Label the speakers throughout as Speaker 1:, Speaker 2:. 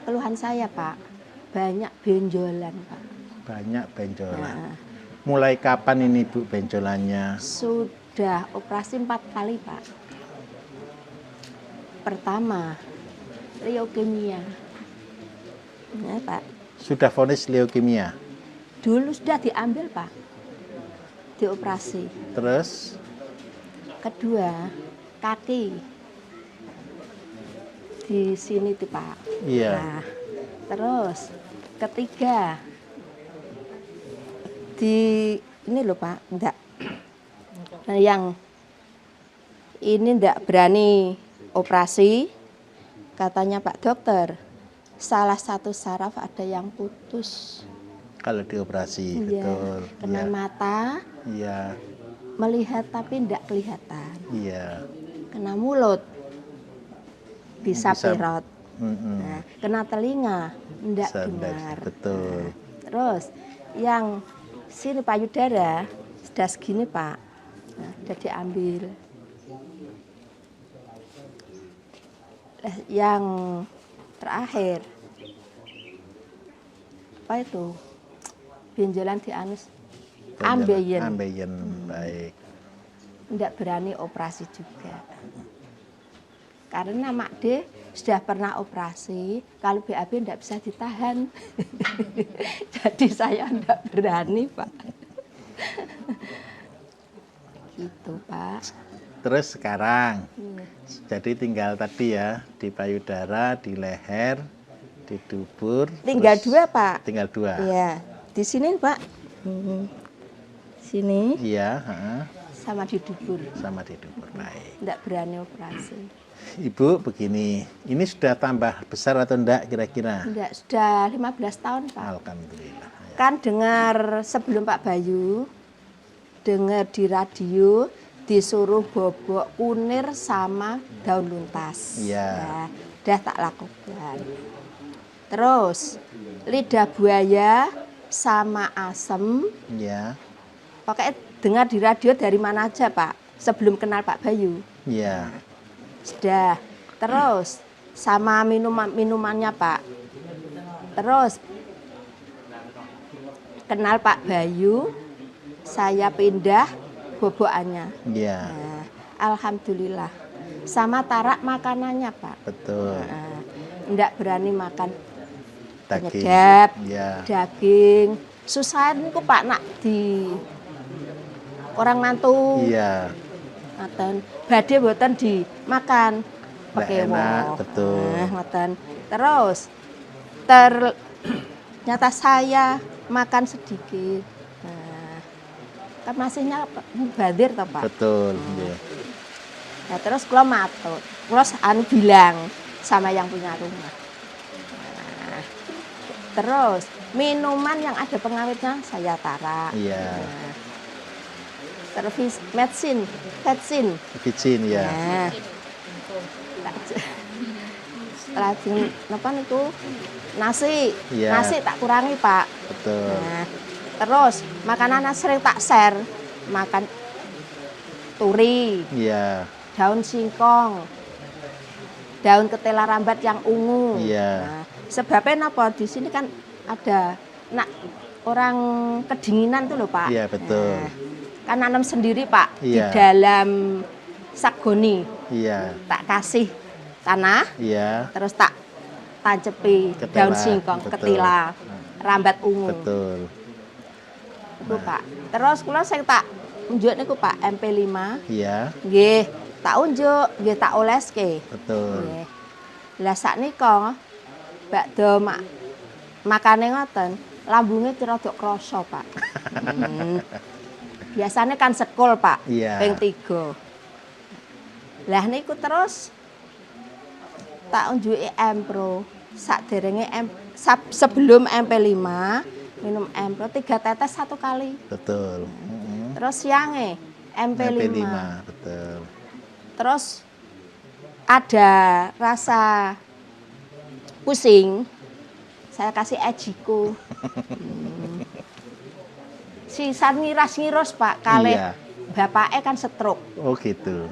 Speaker 1: keluhan saya Pak, banyak benjolan Pak.
Speaker 2: Banyak benjolan. Nah. Mulai kapan ini Bu benjolannya?
Speaker 1: Sudah operasi 4 kali Pak. Pertama, leukemia. Ya Pak.
Speaker 2: Sudah vonis leukemia?
Speaker 1: Dulu sudah diambil Pak, dioperasi.
Speaker 2: Terus?
Speaker 1: Kedua, kaki. Di sini tuh Pak.
Speaker 2: Iya.
Speaker 1: Nah, terus ketiga di ini loh Pak, enggak. Nah, yang ini enggak berani operasi, katanya Pak dokter, salah satu saraf ada yang putus.
Speaker 2: Kalau dioperasi,
Speaker 1: iya,
Speaker 2: betul.
Speaker 1: Kena mata.
Speaker 2: Iya.
Speaker 1: Melihat tapi enggak kelihatan.
Speaker 2: Iya.
Speaker 1: Kena mulut. Bisa perot. Nah, kena telinga enggak dengar.
Speaker 2: Betul.
Speaker 1: Nah, terus yang sini payudara sudah segini Pak, nah, sudah diambil. Yang terakhir apa itu? Benjolan di anus. Ambeien.
Speaker 2: Baik.
Speaker 1: Enggak berani operasi juga. Karena Mak D sudah pernah operasi, kalau BAB enggak bisa ditahan. Jadi saya enggak berani, Pak. Gitu, Pak.
Speaker 2: Terus sekarang, jadi tinggal tadi ya, di payudara, di leher, di dubur.
Speaker 1: Tinggal terus, 2, Pak.
Speaker 2: Tinggal 2?
Speaker 1: Iya, di sini, Pak. Sini.
Speaker 2: Iya.
Speaker 1: Sama di dubur.
Speaker 2: Sama di dubur, baik.
Speaker 1: Enggak berani operasi.
Speaker 2: Ibu begini, ini sudah tambah besar atau enggak kira-kira?
Speaker 1: Enggak, sudah 15 tahun Pak.
Speaker 2: Alhamdulillah. Ya.
Speaker 1: Kan dengar sebelum Pak Bayu, dengar di radio, disuruh bobok kunir sama daun luntas.
Speaker 2: Iya.
Speaker 1: Ya, udah tak lakukan. Terus, lidah buaya sama asem.
Speaker 2: Iya.
Speaker 1: Pokoknya dengar di radio dari mana aja Pak, sebelum kenal Pak Bayu.
Speaker 2: Iya.
Speaker 1: Sudah. Terus sama minumannya Pak. Terus kenal Pak Bayu, saya pindah bobokannya.
Speaker 2: Iya.
Speaker 1: Nah, alhamdulillah. Sama tarak makanannya Pak.
Speaker 2: Betul.
Speaker 1: Nah, enggak berani makan
Speaker 2: Daging.
Speaker 1: penyedap,
Speaker 2: Ya.
Speaker 1: daging. Susah niku Pak nak di orang mantu.
Speaker 2: Iya.
Speaker 1: Ngoten, badhe mboten dimakan pakai
Speaker 2: enak, betul.
Speaker 1: Nah, ngoten. Terus ternyata saya makan sedikit. Nah, kan masihnya badir toh, Pak.
Speaker 2: Betul, iya.
Speaker 1: Nah, terus kula matur. Kula bilang sama yang punya rumah. Nah, terus minuman yang ada pengawetnya saya tarak.
Speaker 2: Iya.
Speaker 1: Nah, terus vetsin
Speaker 2: ya.
Speaker 1: Nah, lajeng napa niku nasi.
Speaker 2: Ya.
Speaker 1: Nasi tak kurangi, Pak.
Speaker 2: Betul.
Speaker 1: Nah, terus makanan sering tak share. Makan turi.
Speaker 2: Iya.
Speaker 1: Daun singkong. Daun ketela rambat yang ungu.
Speaker 2: Iya.
Speaker 1: Nah, sebabnya napa di sini kan ada orang kedinginan tuh loh, Pak.
Speaker 2: Iya, betul.
Speaker 1: Nah, kan nanam sendiri Pak,
Speaker 2: iya.
Speaker 1: Di dalam sagoni.
Speaker 2: Iya.
Speaker 1: Tak kasih tanah,
Speaker 2: iya.
Speaker 1: Terus tak tancepi daun singkong, ketila, rambat ungu.
Speaker 2: Betul.
Speaker 1: Itu Pak. Terus kula sing tak unjuk niku Pak, MP5.
Speaker 2: Iya.
Speaker 1: Nggih, tak unjuk, nggih tak oleske.
Speaker 2: Betul.
Speaker 1: Nggih. Lah saknika bakdo makane ngoten, lambunge rada krasa Pak. Biasanya kan sekul Pak,
Speaker 2: iya.
Speaker 1: ping 3. Lah niku terus tak unjuki Empro. Sakderenge sebelum MP5 minum Empro 3 tetes 1 kali.
Speaker 2: Betul.
Speaker 1: Terus siange MP5.
Speaker 2: Betul.
Speaker 1: Terus ada rasa pusing, saya kasih Ejiko. Sisa ngiras-ngiros Pak, kalih
Speaker 2: iya.
Speaker 1: bapaknya kan stroke.
Speaker 2: Oh gitu.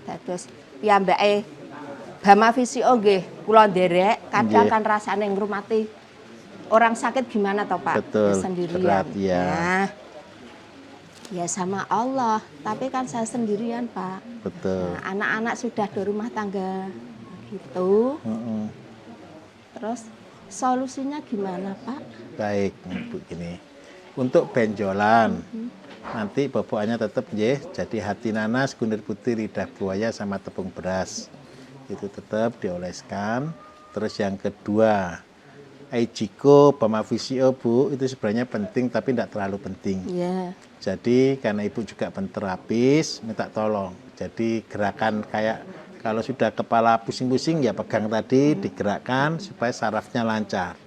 Speaker 1: Terus piyambake Bama Visio nggih kula nderek, kadang
Speaker 2: Nggih.
Speaker 1: kan rasane ngrumati orang sakit gimana toh Pak?
Speaker 2: Betul,
Speaker 1: Sendirian.
Speaker 2: berat, ya.
Speaker 1: Nah, ya sama Allah, tapi kan saya sendirian Pak.
Speaker 2: Betul.
Speaker 1: Nah, anak-anak sudah di rumah tangga gitu.
Speaker 2: Mm-mm.
Speaker 1: Terus solusinya gimana Pak?
Speaker 2: Baik, Bu gini. Untuk benjolan, nanti bobokannya tetap nggih, jadi hati nanas, kunir putih, lidah buaya sama tepung beras. Itu tetap dioleskan. Terus yang kedua, Ejiko, Bama Visio Bu, itu sebenarnya penting tapi tidak terlalu penting.
Speaker 1: Ya,
Speaker 2: Jadi karena Ibu juga penterapis, minta tolong. Jadi gerakan kayak kalau sudah kepala pusing-pusing ya pegang tadi, digerakkan supaya sarafnya lancar.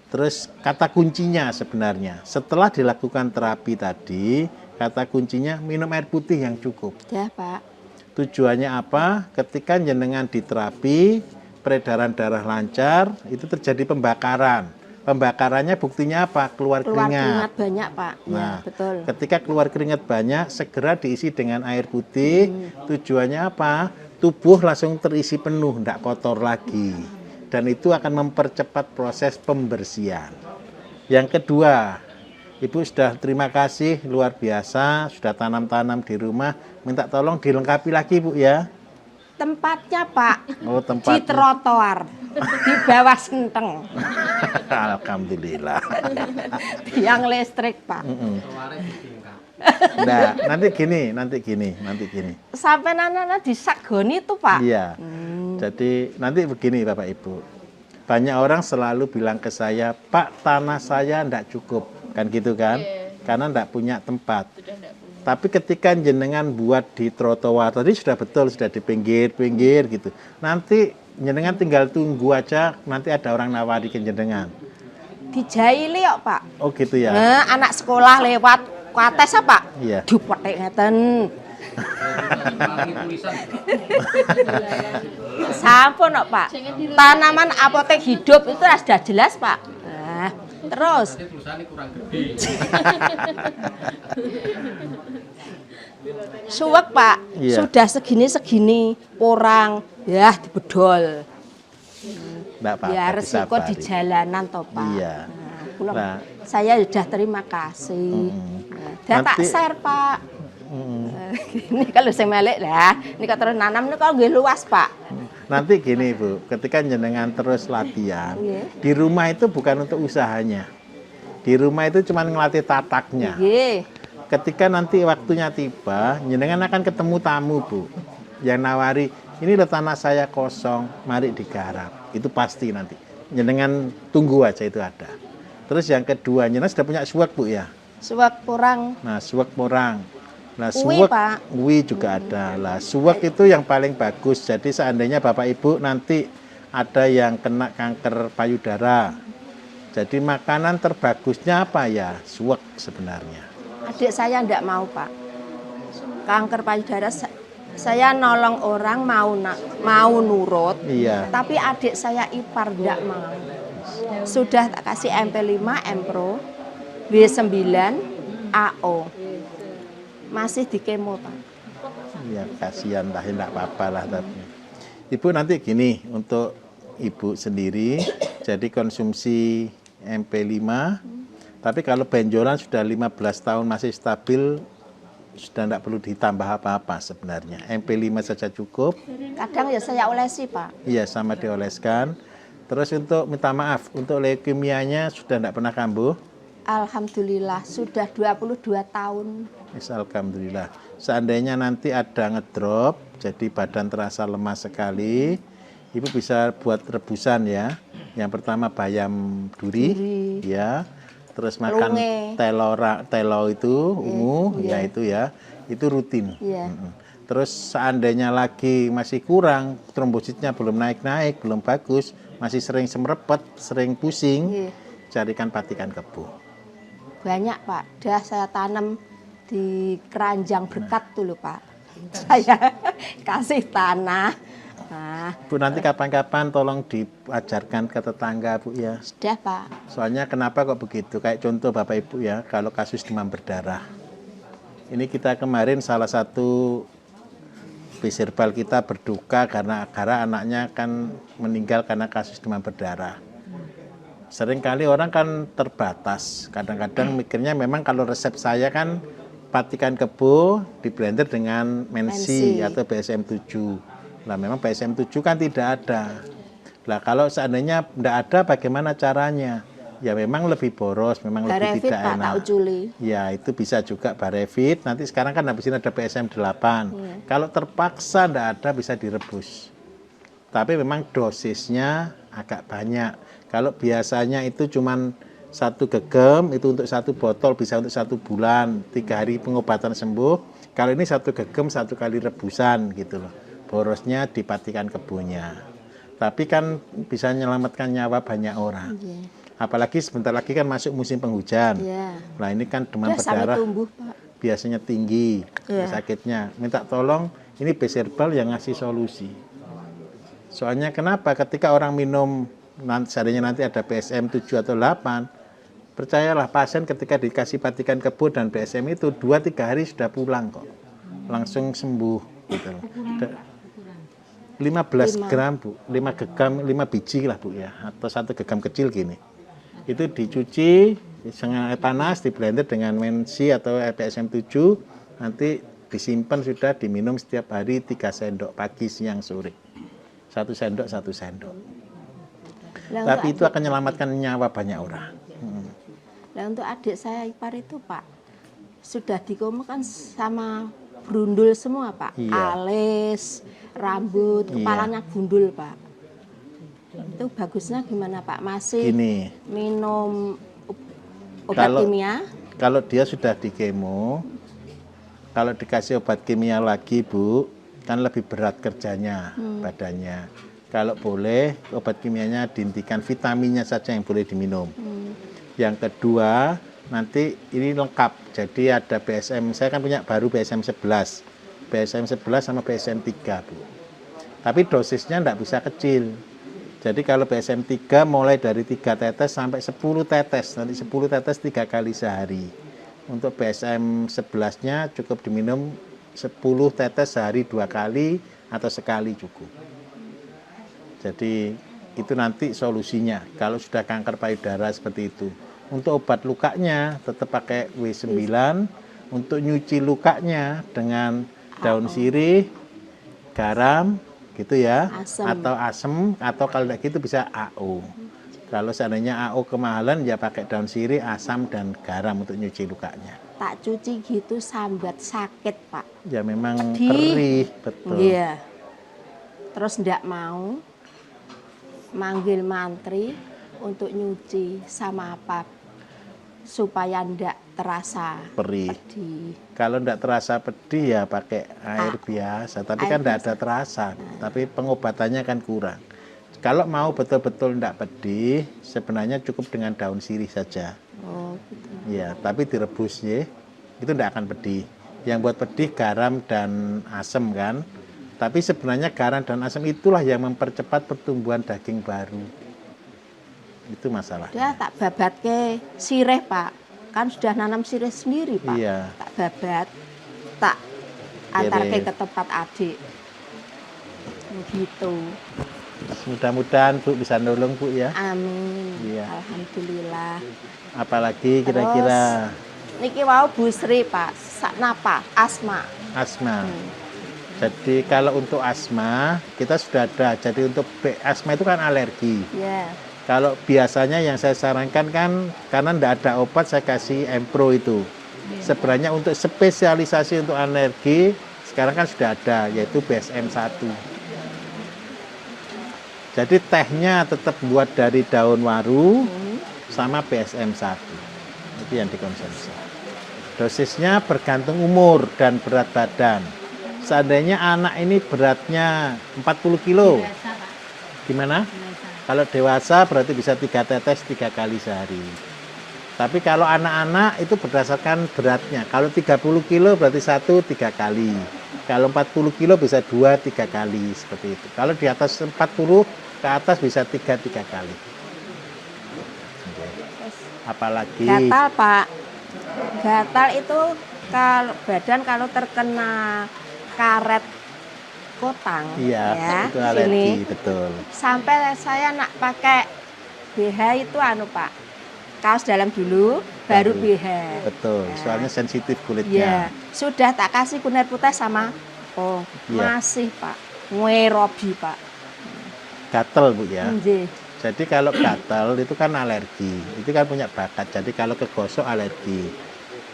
Speaker 2: Terus kata kuncinya sebenarnya, setelah dilakukan terapi tadi, kata kuncinya minum air putih yang cukup.
Speaker 1: ya Pak.
Speaker 2: Tujuannya apa? Ketika jenengan diterapi, peredaran darah lancar, itu terjadi pembakaran. Pembakarannya buktinya apa? Keluar
Speaker 1: Keluar
Speaker 2: keringat.
Speaker 1: keringat banyak Pak. Ya,
Speaker 2: Nah,
Speaker 1: betul.
Speaker 2: ketika keluar keringat banyak, segera diisi dengan air putih. Tujuannya apa? Tubuh langsung terisi penuh, tidak kotor lagi. Dan itu akan mempercepat proses pembersihan. Yang kedua, Ibu sudah terima kasih, luar biasa, sudah tanam-tanam di rumah. Minta tolong dilengkapi lagi Bu ya.
Speaker 1: Tempatnya Pak
Speaker 2: Oh
Speaker 1: di
Speaker 2: tempatnya.
Speaker 1: trotoar, di bawah senteng,
Speaker 2: Alhamdulillah.
Speaker 1: tiang listrik Pak.
Speaker 2: Nah, nanti gini.
Speaker 1: Sampai anak-anak disagoni tuh Pak.
Speaker 2: Iya. Jadi nanti begini Bapak Ibu. Banyak orang selalu bilang ke saya, Pak tanah saya tidak cukup. Kan gitu kan? Karena tidak punya tempat. Tapi ketika jenengan buat di trotoar, tadi sudah betul, sudah di pinggir-pinggir gitu. Nanti jenengan tinggal tunggu aja, nanti ada orang nawari ke jenengan.
Speaker 1: Dijaili kok Pak.
Speaker 2: Oh gitu ya?
Speaker 1: Nah, anak sekolah lewat kuates apa?
Speaker 2: Iya.
Speaker 1: Dipetik ngeten. Sampun kok Pak. Tanaman apotek hidup itu sudah jelas Pak. Nah, terus suwek Pak,
Speaker 2: Iya.
Speaker 1: sudah segini-segini porang, ya dibedol.
Speaker 2: Nggak apa-apa,
Speaker 1: Ya resiko di
Speaker 2: disabari.
Speaker 1: jalanan toh Pak.
Speaker 2: Iya.
Speaker 1: Nah, kula-
Speaker 2: Nah.
Speaker 1: saya sudah terima kasih. Nah, dan tak
Speaker 2: Nanti-
Speaker 1: share Pak. Ini kalau saya melek lah, ini kalau terus nanam ini kalau nggih luas Pak.
Speaker 2: Nanti gini Bu, ketika jenengan terus latihan,
Speaker 1: Iya.
Speaker 2: di rumah itu bukan untuk usahanya. Di rumah itu cuma ngelatih tataknya.
Speaker 1: Nggih.
Speaker 2: Ketika nanti waktunya tiba, jenengan akan ketemu tamu Bu, yang nawari, ini loh tanah saya kosong, mari digarap. Itu pasti nanti. Jenengan tunggu aja itu ada. Terus yang kedua, jenengan sudah punya suwek Bu ya.
Speaker 1: Suwek porang.
Speaker 2: Nah, suwek porang. Nah,
Speaker 1: Uwi,
Speaker 2: suwek
Speaker 1: Pak.
Speaker 2: uwi juga ada. Lah, suwek itu yang paling bagus. Jadi seandainya Bapak Ibu nanti ada yang kena kanker payudara. Jadi makanan terbagusnya apa ya? Suwek sebenarnya.
Speaker 1: Adik saya ndak mau Pak. Kanker payudara saya nolong orang mau nurut.
Speaker 2: Iya.
Speaker 1: Tapi adik saya ipar ndak mau. Sudah tak kasih MP5, Empro, B9, AO. Masih di kemo Pak.
Speaker 2: Ya kasihan lah, enggak apa-apa lah tapi. Ibu nanti gini untuk Ibu sendiri, jadi konsumsi MP5, tapi kalau benjolan sudah 15 tahun masih stabil, sudah enggak perlu ditambah apa-apa sebenarnya. MP5 saja cukup,
Speaker 1: Kadang ya saya olesi Pak.
Speaker 2: iya sama dioleskan. Terus untuk minta maaf, untuk leukemianya sudah enggak pernah kambuh?
Speaker 1: Alhamdulillah sudah 22 tahun.
Speaker 2: Yes, alhamdulillah. Seandainya nanti ada ngedrop, jadi badan terasa lemah sekali, Ibu bisa buat rebusan ya. Yang pertama bayam duri, ya. Terus makan
Speaker 1: Lunge.
Speaker 2: telo itu ungu,
Speaker 1: iya.
Speaker 2: ya itu ya. Itu rutin.
Speaker 1: Iya.
Speaker 2: Terus seandainya lagi masih kurang, trombositnya belum naik-naik, belum bagus, masih sering semerepet, sering pusing,
Speaker 1: Iya.
Speaker 2: carikan patikan kebu.
Speaker 1: Banyak Pak, dah saya tanam di keranjang berkat tuh loh Pak. Saya kasih tanah. Nah,
Speaker 2: Bu nanti kapan-kapan tolong diajarkan ke tetangga Bu ya.
Speaker 1: sudah Pak.
Speaker 2: Soalnya kenapa kok begitu? Kayak contoh Bapak Ibu ya, kalau kasus demam berdarah. Ini kita kemarin salah satu bis herbal kita berduka karena anaknya kan meninggal karena kasus demam berdarah. Seringkali orang kan terbatas. Kadang-kadang mikirnya memang kalau resep saya kan patikan kebo di blender dengan mensi atau BSM 7. Nah, memang BSM 7 kan tidak ada. Nah, kalau seandainya tidak ada bagaimana caranya? Ya memang lebih boros, memang lebih
Speaker 1: Barevit,
Speaker 2: tidak
Speaker 1: Pak,
Speaker 2: enak.
Speaker 1: tak uculi.
Speaker 2: Ya, itu bisa juga Barevit. Nanti sekarang kan habis ini ada PSM 8. Kalau terpaksa tidak ada bisa direbus. Tapi memang dosisnya agak banyak. Kalau biasanya itu cuman 1 gegem, itu untuk 1 botol bisa untuk 1 bulan, 3 hari pengobatan sembuh. Kalau ini 1 gegem 1 kali rebusan gitu loh. Borosnya dipatikan kebunnya. Tapi kan bisa menyelamatkan nyawa banyak orang. Apalagi sebentar lagi kan masuk musim penghujan. Nah ini kan demam berdarah
Speaker 1: tumbuh, Pak.
Speaker 2: biasanya tinggi sakitnya. Minta tolong ini bis herbal yang ngasih solusi. Soalnya kenapa? Ketika orang minum seandainya nanti ada BSM 7 atau 8, percayalah pasien ketika dikasih patikan kebo dan BSM itu 2-3 hari sudah pulang kok. Langsung sembuh gitu. 15 gram Bu, 5 gegam, 5 biji lah Bu ya, atau 1 gegam kecil gini. Itu dicuci dengan air panas, di blender dengan mensi atau BSM 7, nanti disimpan sudah diminum setiap hari 3 sendok pagi, siang, sore. 1 sendok, 1 sendok. Tapi itu akan menyelamatkan nyawa banyak orang.
Speaker 1: Nah untuk adik saya ipar itu Pak, sudah dikomukan sama brundul semua Pak. Alis, rambut, kepalanya gundul Pak. Itu bagusnya gimana Pak? Masih
Speaker 2: Gini,
Speaker 1: minum obat kimia?
Speaker 2: Kalau dia sudah di kemo, kalau dikasih obat kimia lagi Bu, kan lebih berat kerjanya badannya. Kalau boleh obat kimianya dihentikan, vitaminnya saja yang boleh diminum. Yang kedua, nanti ini lengkap. Jadi ada BSM, saya kan punya baru BSM 11. BSM 11 sama BSM 3 Bu. Tapi dosisnya tidak bisa kecil. Jadi kalau BSM 3 mulai dari 3 tetes sampai 10 tetes. Nanti 10 tetes 3 kali sehari. Untuk BSM 11-nya cukup diminum 10 tetes sehari 2 kali atau sekali cukup. Jadi itu nanti solusinya. Kalau sudah kanker payudara seperti itu. Untuk obat lukanya tetap pakai W9. Untuk nyuci lukanya dengan daun sirih, garam, gitu ya, atau asem, atau kalau tidak gitu bisa AO. Kalau seandainya AO kemahalan ya pakai daun sirih, asam dan garam untuk nyuci lukanya.
Speaker 1: Tak cuci gitu sambat sakit Pak.
Speaker 2: Ya memang perih, betul.
Speaker 1: Iya. Terus ndak mau manggil mantri untuk nyuci sama apa supaya ndak terasa
Speaker 2: perih.
Speaker 1: pedih.
Speaker 2: Kalau ndak terasa pedih ya pakai air biasa, tapi kan ndak ada terasa. Tapi pengobatannya kan kurang. Kalau mau betul-betul ndak pedih, sebenarnya cukup dengan daun sirih saja.
Speaker 1: Oh, gitu.
Speaker 2: Ya, tapi direbus ya, itu ndak akan pedih. Yang buat pedih garam dan asam kan. Tapi sebenarnya garam dan asam itulah yang mempercepat pertumbuhan daging baru. Itu masalah.
Speaker 1: Dia tak babat ke sirih Pak. Kan sudah nanam sirih sendiri Pak.
Speaker 2: Iya.
Speaker 1: Tak babat, tak antar ke tempat adik. Begitu.
Speaker 2: Mudah-mudahan Bu bisa nolong Bu ya.
Speaker 1: Amin.
Speaker 2: Iya.
Speaker 1: Alhamdulillah.
Speaker 2: Apalagi kira-kira?
Speaker 1: Niki wau Bu Sri Pak, napa? Asma.
Speaker 2: Asma. Jadi kalau untuk asma kita sudah ada. Jadi untuk asma itu kan alergi.
Speaker 1: Yeah.
Speaker 2: Kalau biasanya yang saya sarankan kan karena tidak ada obat saya kasih Empro itu. Sebenarnya untuk spesialisasi untuk alergi sekarang kan sudah ada yaitu BSM 1. Jadi tehnya tetap buat dari daun waru sama BSM 1. Itu yang dikonsumsi. Dosisnya bergantung umur dan berat badan. Seandainya anak ini beratnya 40 kilo. Gimana? Kalau dewasa berarti bisa 3 tetes 3 kali sehari. Tapi kalau anak-anak itu berdasarkan beratnya. Kalau 30 kilo berarti 1 3 kali. Kalau 40 kilo bisa 2 3 kali seperti itu. Kalau di atas 40 ke atas bisa 3 kali. Apalagi
Speaker 1: gatal Pak. Gatal itu kalau badan kalau terkena karet kotang.
Speaker 2: Iya,
Speaker 1: ya,
Speaker 2: itu alergi,
Speaker 1: sini.
Speaker 2: betul.
Speaker 1: Sampai saya nak pakai BH itu anu Pak, kaos dalam dulu, baru BH.
Speaker 2: Betul,
Speaker 1: Ya.
Speaker 2: soalnya sensitif
Speaker 1: Iya,
Speaker 2: kulitnya.
Speaker 1: sudah tak kasih kunir putih sama
Speaker 2: Iya.
Speaker 1: masih Pak, ngerobi Pak.
Speaker 2: Gatel Bu ya.
Speaker 1: Nggih.
Speaker 2: Jadi kalau gatal itu kan alergi, itu kan punya bakat. Jadi kalau kegosok alergi,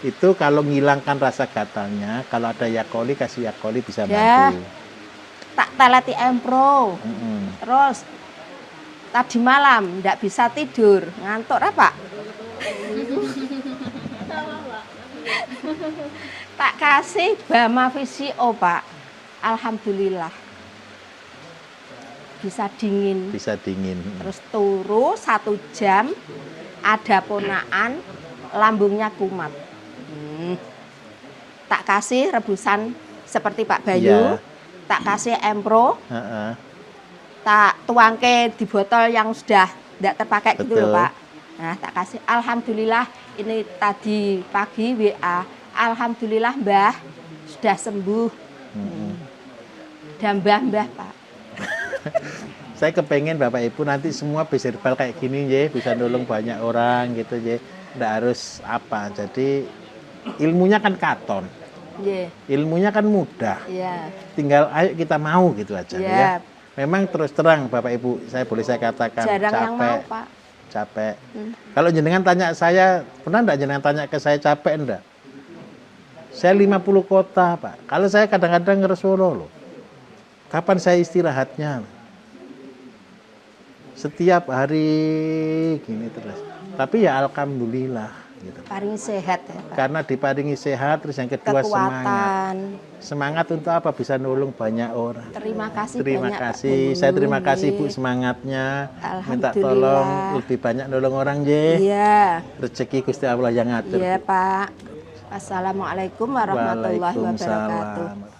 Speaker 2: itu kalau menghilangkan rasa gatalnya, kalau ada yakoli kasih yakoli bisa
Speaker 1: Ya.
Speaker 2: bantu.
Speaker 1: Tak teleti empro.
Speaker 2: Mm-mm.
Speaker 1: Terus tadi malam ndak bisa tidur, ngantuk apa? Tak kasih Bama Visio Pak. Alhamdulillah. Bisa dingin.
Speaker 2: Bisa dingin.
Speaker 1: Terus turu 1 jam, ada ponaan, lambungnya kumat. Tak kasih rebusan seperti Pak Bayu,
Speaker 2: Iya.
Speaker 1: tak kasih empro,
Speaker 2: Heeh.
Speaker 1: tak tuangke di botol yang sudah tidak terpakai gitu loh
Speaker 2: Betul.
Speaker 1: Pak. Nah tak kasih, alhamdulillah ini tadi pagi WA, alhamdulillah Mbah sudah sembuh. Dan Mbah Pak.
Speaker 2: Saya kepengen Bapak Ibu nanti semua bisa herbal kayak gini ya, bisa nolong banyak orang gitu ya. Nggak harus apa. Jadi ilmunya kan katon.
Speaker 1: Iya.
Speaker 2: Ilmunya kan mudah.
Speaker 1: Iya.
Speaker 2: Tinggal ayo kita mau gitu aja
Speaker 1: Iya.
Speaker 2: ya. Memang terus terang Bapak Ibu, saya katakan
Speaker 1: Jarang
Speaker 2: capek.
Speaker 1: yang mau Pak.
Speaker 2: Capek. Kalau jenengan tanya saya, pernah enggak jenengan tanya ke saya capek enggak? Saya 50 kota, Pak. Kalau saya kadang-kadang ngeresolo loh. Kapan saya istirahatnya? Setiap hari gini terus. Tapi ya alhamdulillah gitu.
Speaker 1: Paling sehat ya Pak.
Speaker 2: Karena diparingi sehat, terus yang kedua semangat.
Speaker 1: Kekuatan.
Speaker 2: Semangat untuk apa? Bisa nolong banyak orang.
Speaker 1: Terima kasih
Speaker 2: Terima
Speaker 1: banyak Pak
Speaker 2: kasih.
Speaker 1: Bayu.
Speaker 2: Saya terima kasih Bu
Speaker 1: Nggih.
Speaker 2: semangatnya. Minta
Speaker 1: Alhamdulillah.
Speaker 2: tolong lebih banyak nolong orang je.
Speaker 1: Iya.
Speaker 2: Rezeki Gusti Allah yang ngatur.
Speaker 1: Iya Pak. Assalamualaikum warahmatullahi wabarakatuh.
Speaker 2: Waalaikumsalam.